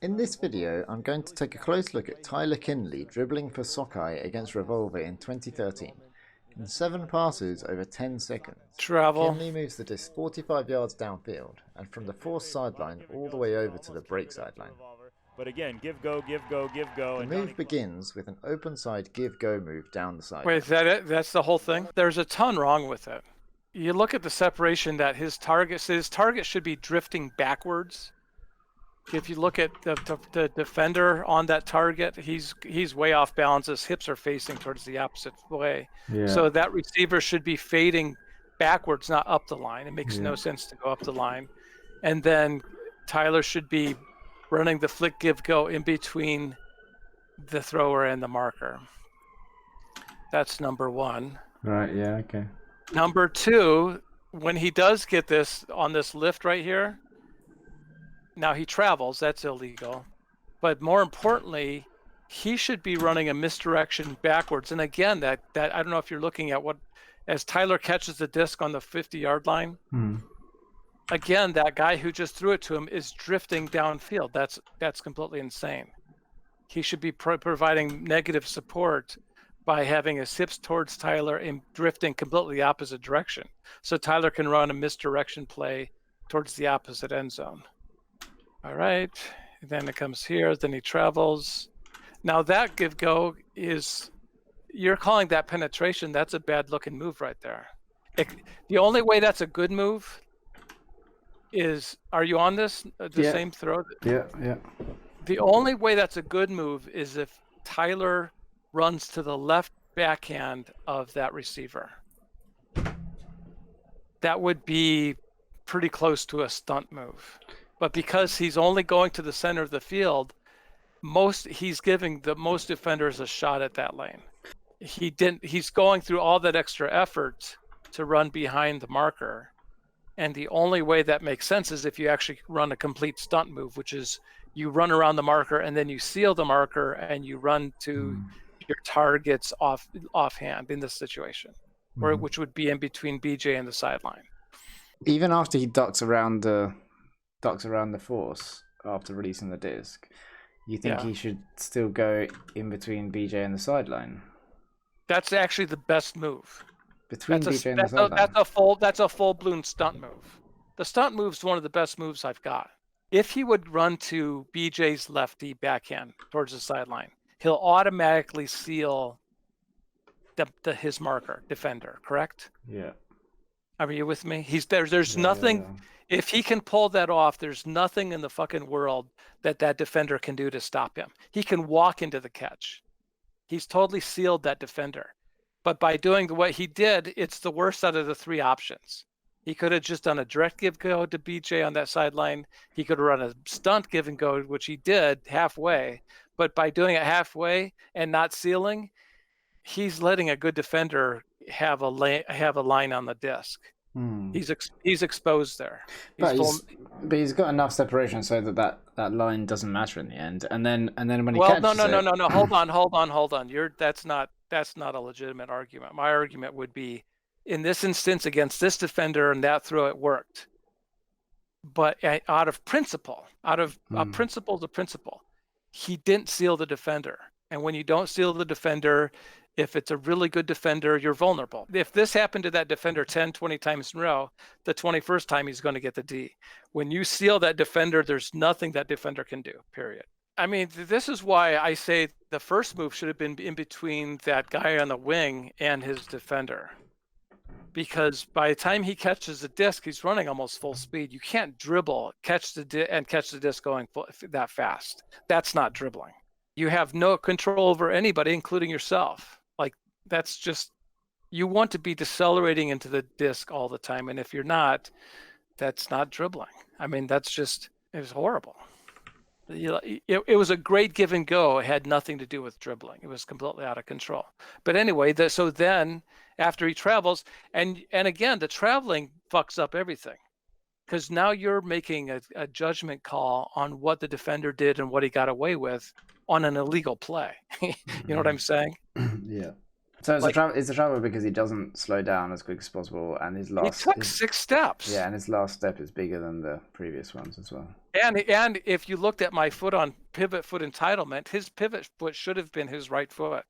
In this video, I'm going to take a close look at Tyler Kinley dribbling for Sockeye against Revolver in 2013. In 7 passes over 10 seconds, Travel. Kinley moves the disc 45 yards downfield and from the force sideline all the way over to the break sideline. But again, give go, give go, give go. The move begins with an open side give-go move down the sideline. Wait, is that it? That's the whole thing? There's a ton wrong with it. You look at the separation that his target should be drifting backwards. If you look at the defender on that target, he's way off balance. His hips are facing towards the opposite way. Yeah. So that receiver should be fading backwards, not up the line. It makes no sense to go up the line. And then Tyler should be running the flick give go in between the thrower and the marker. That's number one. Right, yeah, okay. Number two, when he does get this on this lift right here, now he travels, that's illegal. But more importantly, he should be running a misdirection backwards. And again, that I don't know if you're looking at what, as Tyler catches the disc on the 50-yard line, again, that guy who just threw it to him is drifting downfield. That's completely insane. He should be providing negative support by having his hips towards Tyler and drifting completely opposite direction. So Tyler can run a misdirection play towards the opposite end zone. All right, and then it comes here, then he travels. Now that give go is, you're calling that penetration, that's a bad looking move right there. The only way that's a good move is, are you on this, same throw? Yeah. The only way that's a good move is if Tyler runs to the left backhand of that receiver. That would be pretty close to a stunt move. But because he's only going to the center of the field, he's giving the most defenders a shot at that lane. He's going through all that extra effort to run behind the marker. And the only way that makes sense is if you actually run a complete stunt move, which is you run around the marker and then you seal the marker and you run to your targets offhand in this situation, which would be in between BJ and the sideline. Even after he ducks around the force after releasing the disc, you think he should still go in between BJ and the sideline? That's actually the best move. Between BJ and the sideline. That's a full-blown stunt move. The stunt move's one of the best moves I've got. If he would run to BJ's lefty backhand towards the sideline, he'll automatically seal his marker, defender, correct? Yeah. Are you with me? There's nothing. Yeah. If he can pull that off, there's nothing in the fucking world that defender can do to stop him. He can walk into the catch. He's totally sealed that defender. But by doing what he did, it's the worst out of the 3 options. He could have just done a direct give go to BJ on that sideline. He could have run a stunt give and go, which he did halfway. But by doing it halfway and not sealing, he's letting a good defender have a line on the disc. He's exposed there. But he's got enough separation so that line doesn't matter in the end. And then when he catches no. Hold on. That's not a legitimate argument. My argument would be, in this instance against this defender and that throw, it worked. But out of principle, principle to principle, he didn't seal the defender. And when you don't seal the defender, if it's a really good defender, you're vulnerable. If this happened to that defender 10, 20 times in a row, the 21st time he's going to get the D. When you seal that defender, there's nothing that defender can do, period. I mean, this is why I say the first move should have been in between that guy on the wing and his defender. Because by the time he catches the disc, he's running almost full speed. You can't dribble, catch the disc going that fast. That's not dribbling. You have no control over anybody, including yourself. Like, that's just, you want to be decelerating into the disc all the time. And if you're not, that's not dribbling. I mean, it was horrible. It was a great give and go. It had nothing to do with dribbling. It was completely out of control. But anyway, so then after he travels, and again, the traveling fucks up everything. Because now you're making a judgment call on what the defender did and what he got away with on an illegal play. You know what I'm saying? Yeah. So Like, it's a trouble because he doesn't slow down as quick as possible, and he took 6 steps. Yeah, and his last step is bigger than the previous ones as well. And if you looked at my foot on pivot foot entitlement, his pivot foot should have been his right foot.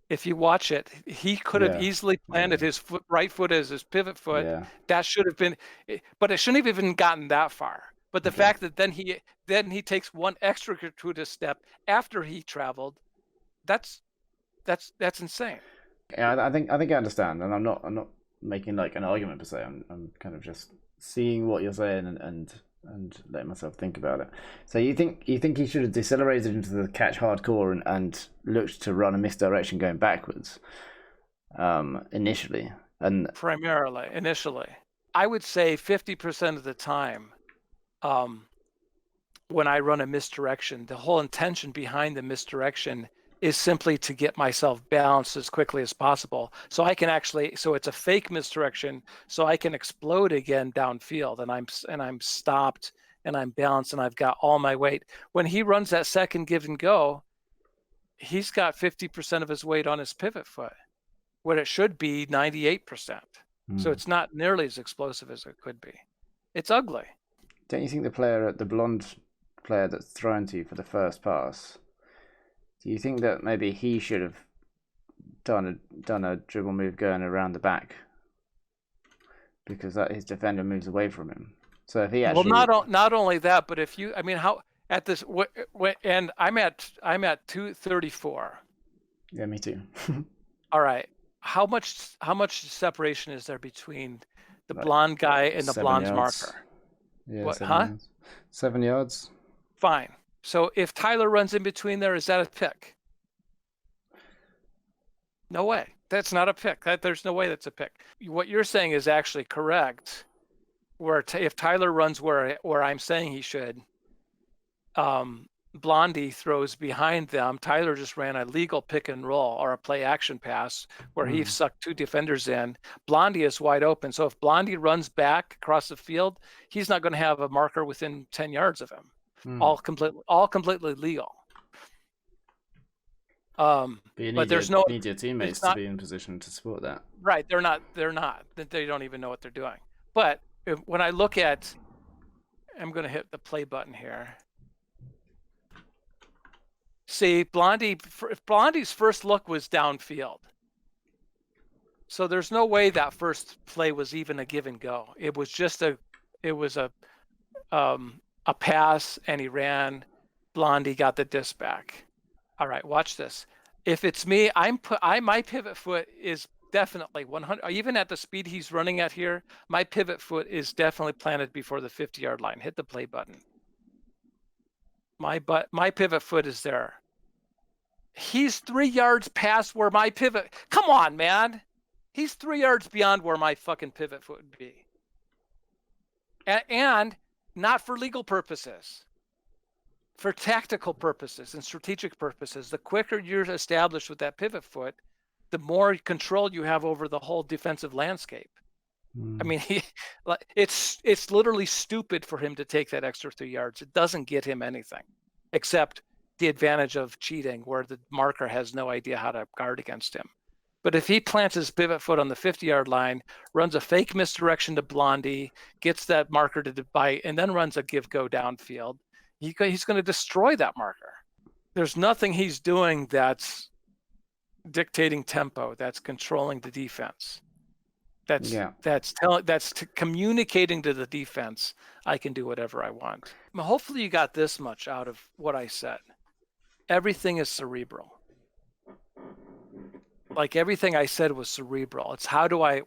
If you watch it, he could have easily planted his right foot as his pivot foot. Yeah. That should have been, but it shouldn't have even gotten that far. But the fact that then he takes one extra gratuitous step after he traveled, that's insane. Yeah, I think I understand, and I'm not making like an argument per se. I'm kind of just seeing what you're saying and letting myself think about it. So you think he should have decelerated into the catch hardcore and looked to run a misdirection going backwards initially, and primarily initially, I would say 50% of the time, when I run a misdirection, the whole intention behind the misdirection is simply to get myself balanced as quickly as possible. So I can so it's a fake misdirection, so I can explode again downfield, and I'm stopped and I'm balanced and I've got all my weight. When he runs that second give and go, he's got 50% of his weight on his pivot foot, when it should be 98%. So it's not nearly as explosive as it could be. It's ugly. Don't you think the blonde player that's thrown to you for the first pass, do you think that maybe he should have done a dribble move going around the back, because that his defender moves away from him? So if he actually, well, not only that, but if you, I mean, how at this, and I'm at 234. Yeah, me too. All right, how much separation is there between the blonde guy and the blonde's marker? Yeah, what? 7 yards. Fine. So if Tyler runs in between there, is that a pick? No way. That's not a pick. There's no way that's a pick. What you're saying is actually correct. Where if Tyler runs where I'm saying he should, Blondie throws behind them. Tyler just ran a legal pick and roll or a play action pass where he sucked 2 defenders in. Blondie is wide open. So if Blondie runs back across the field, he's not going to have a marker within 10 yards of him. All completely legal. But there's you need your teammates to be in position to support that. Right. They're not. They don't even know what they're doing. But when I look at, I'm going to hit the play button here. See, Blondie's first look was downfield. So there's no way that first play was even a give and go. It was just a pass, and he ran. Blondie got the disc back. All right, watch this. If it's me, my pivot foot is definitely 100. Even at the speed he's running at here, my pivot foot is definitely planted before the 50-yard line. Hit the play button. My pivot foot is there. He's 3 yards past where my pivot. Come on, man. He's 3 yards beyond where my fucking pivot foot would be. And not for legal purposes. For tactical purposes and strategic purposes, the quicker you're established with that pivot foot, the more control you have over the whole defensive landscape. I mean, it's literally stupid for him to take that extra 3 yards. It doesn't get him anything, except the advantage of cheating, where the marker has no idea how to guard against him. But if he plants his pivot foot on the 50-yard line, runs a fake misdirection to Blondie, gets that marker to bite, and then runs a give-go downfield, he's going to destroy that marker. There's nothing he's doing that's dictating tempo, that's controlling the defense. That's communicating to the defense, I can do whatever I want. Hopefully you got this much out of what I said. Everything is cerebral. Like everything I said was cerebral. It's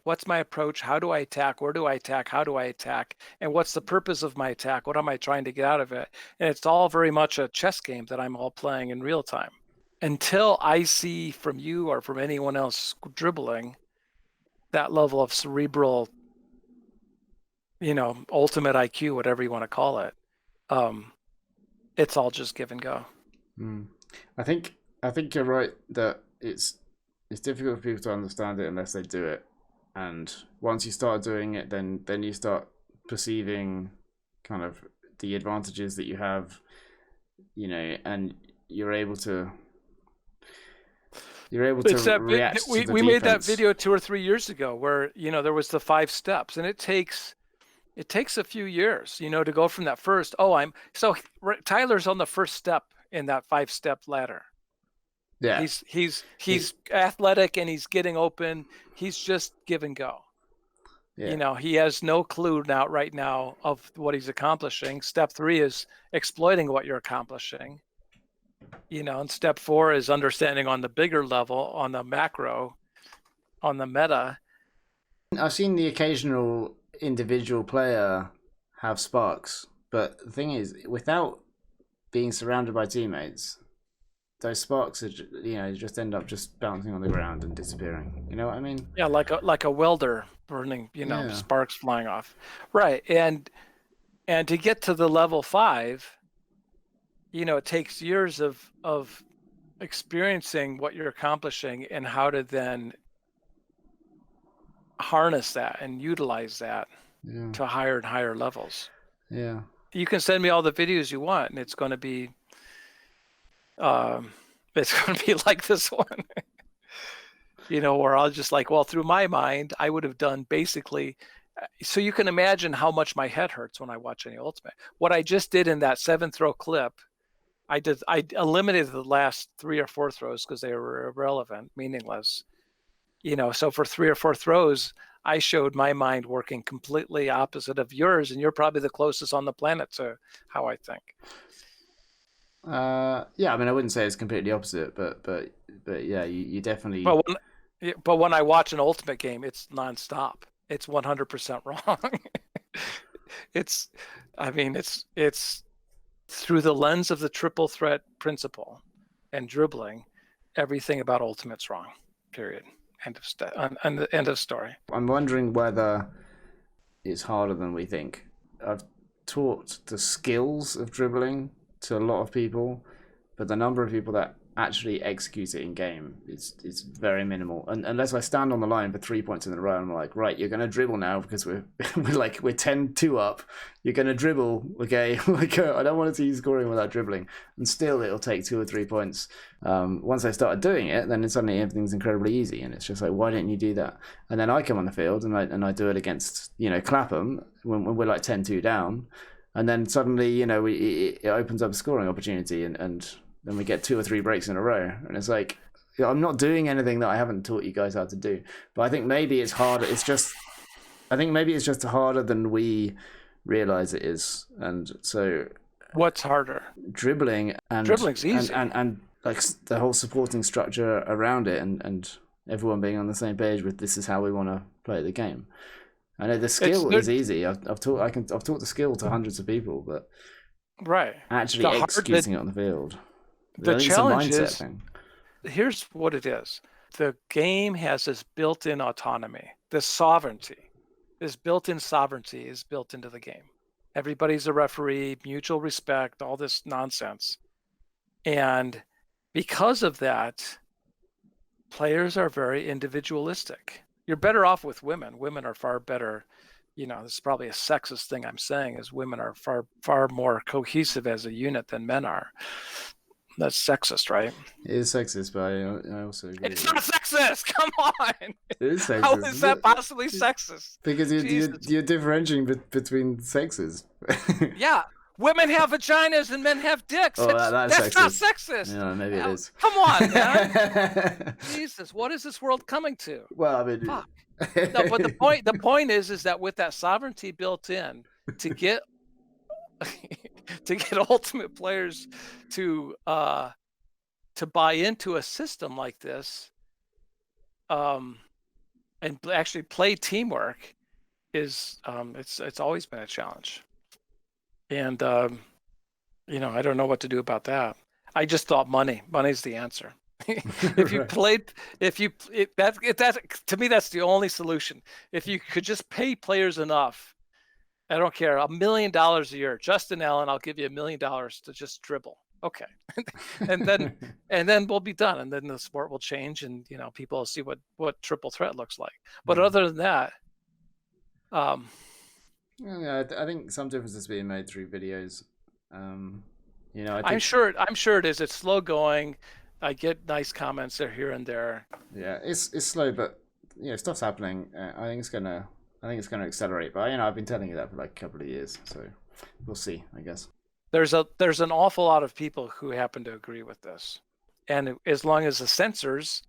what's my approach? How do I attack? Where do I attack? How do I attack? And what's the purpose of my attack? What am I trying to get out of it? And it's all very much a chess game that I'm all playing in real time. Until I see from you or from anyone else dribbling that level of cerebral, ultimate IQ, whatever you want to call it, it's all just give and go. I think you're right that it's difficult for people to understand it unless they do it. And once you start doing it, then you start perceiving kind of the advantages that you have, and you're able to You're able It's to that react to the we made that defense. video 2 or 3 years ago where, there was the 5 steps, and it takes a few years, to go from that first. Tyler's on the first step in that 5-step ladder. Yeah. He's athletic and he's getting open. He's just give and go. Yeah. He has no clue right now of what he's accomplishing. Step 3 is exploiting what you're accomplishing. And step 4 is understanding on the bigger level, on the macro, on the meta. I've seen the occasional individual player have sparks, but the thing is, without being surrounded by teammates, those sparks are, just end up just bouncing on the ground and disappearing. You know what I mean? Yeah, like a welder burning, Yeah. sparks flying off. Right. And to get to the level 5, it takes years of experiencing what you're accomplishing and how to then harness that and utilize that to higher and higher levels. Yeah. You can send me all the videos you want, and it's going to be like this one. Where I'll just through my mind, I would have done basically. So you can imagine how much my head hurts when I watch any Ultimate. What I just did in that 7-throw clip, I eliminated the last 3 or 4 throws because they were irrelevant, meaningless. So for 3 or 4 throws, I showed my mind working completely opposite of yours, and you're probably the closest on the planet to how I think. Yeah, I mean, I wouldn't say it's completely opposite, but yeah, you definitely. But when I watch an Ultimate game, it's nonstop. It's 100% wrong. It's through the lens of the triple threat principle and dribbling, everything about Ultimate's wrong. Period. End of story. I'm wondering whether it's harder than we think. I've taught the skills of dribbling to a lot of people, but the number of people that actually execute it in game is very minimal. And unless I stand on the line for 3 points in a row, I'm like, right, you're going to dribble now because we're 10-2 up. You're going to dribble, okay? I don't want to see you scoring without dribbling. And still, it'll take 2 or 3 points. Once I started doing it, then suddenly everything's incredibly easy, and it's just like, why didn't you do that? And then I come on the field and I do it against Clapham when we're 10-2 down, and then suddenly it opens up a scoring opportunity, and then we get 2 or 3 breaks in a row, and it's like, I'm not doing anything that I haven't taught you guys how to do. But I think maybe it's harder. I think maybe it's just harder than we realize it is. And so, what's harder? Dribbling. And dribbling's easy, and the whole supporting structure around it, and everyone being on the same page with this is how we want to play the game. I know the skill is easy. I've taught the skill to hundreds of people, but right, actually executing it on the field. The challenge is, here's what it is. The game has this built-in autonomy, this sovereignty. This built-in sovereignty is built into the game. Everybody's a referee, mutual respect, all this nonsense. And because of that, players are very individualistic. You're better off with women. Women are far better. This is probably a sexist thing I'm saying, is women are far, far more cohesive as a unit than men are. That's sexist, right? It is sexist, but I also agree. It's not sexist. Come on. It is sexist. How is that possibly sexist? Because you're differentiating between sexes. Yeah. Women have vaginas and men have dicks. Oh, that's sexist. Not sexist. Yeah, maybe it is. Come on, man. Jesus, what is this world coming to? Well, I mean, fuck. No, but the point is that with that sovereignty built in, to get Ultimate players to buy into a system like this, and actually play teamwork, is it's always been a challenge. And I don't know what to do about that. I just thought money's the answer. If you played, to me, that's the only solution. If you could just pay players enough, I don't care, $1 million a year, Justin Allen, I'll give you $1 million to just dribble. Okay. and then we'll be done. And then the sport will change, and people will see what triple threat looks like. But other than that, yeah, I think some difference is being made through videos. I think... I'm sure it is. It's slow going. I get nice comments there here and there. Yeah, it's slow, but stuff's happening. I think it's gonna accelerate. But I've been telling you that for like a couple of years, so we'll see. I guess There's an awful lot of people who happen to agree with this, and as long as the censors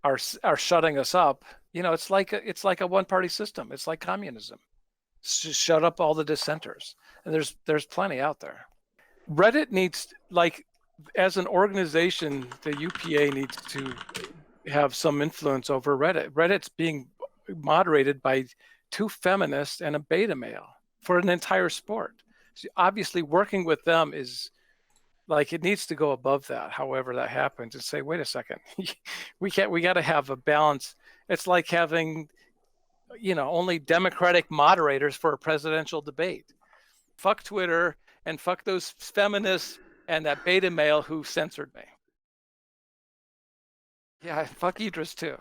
are shutting us up, it's like a one-party system. It's like communism. Just shut up all the dissenters, and there's plenty out there. Reddit needs, like, as an organization, the UPA needs to have some influence over Reddit. Reddit's being moderated by 2 feminists and a beta male for an entire sport. So obviously, working with them is like, it needs to go above that. However that happens, and say, wait a second, we got to have a balance. It's like having, only Democratic moderators for a presidential debate. Fuck Twitter and fuck those feminists and that beta male who censored me. Yeah, fuck Idris too.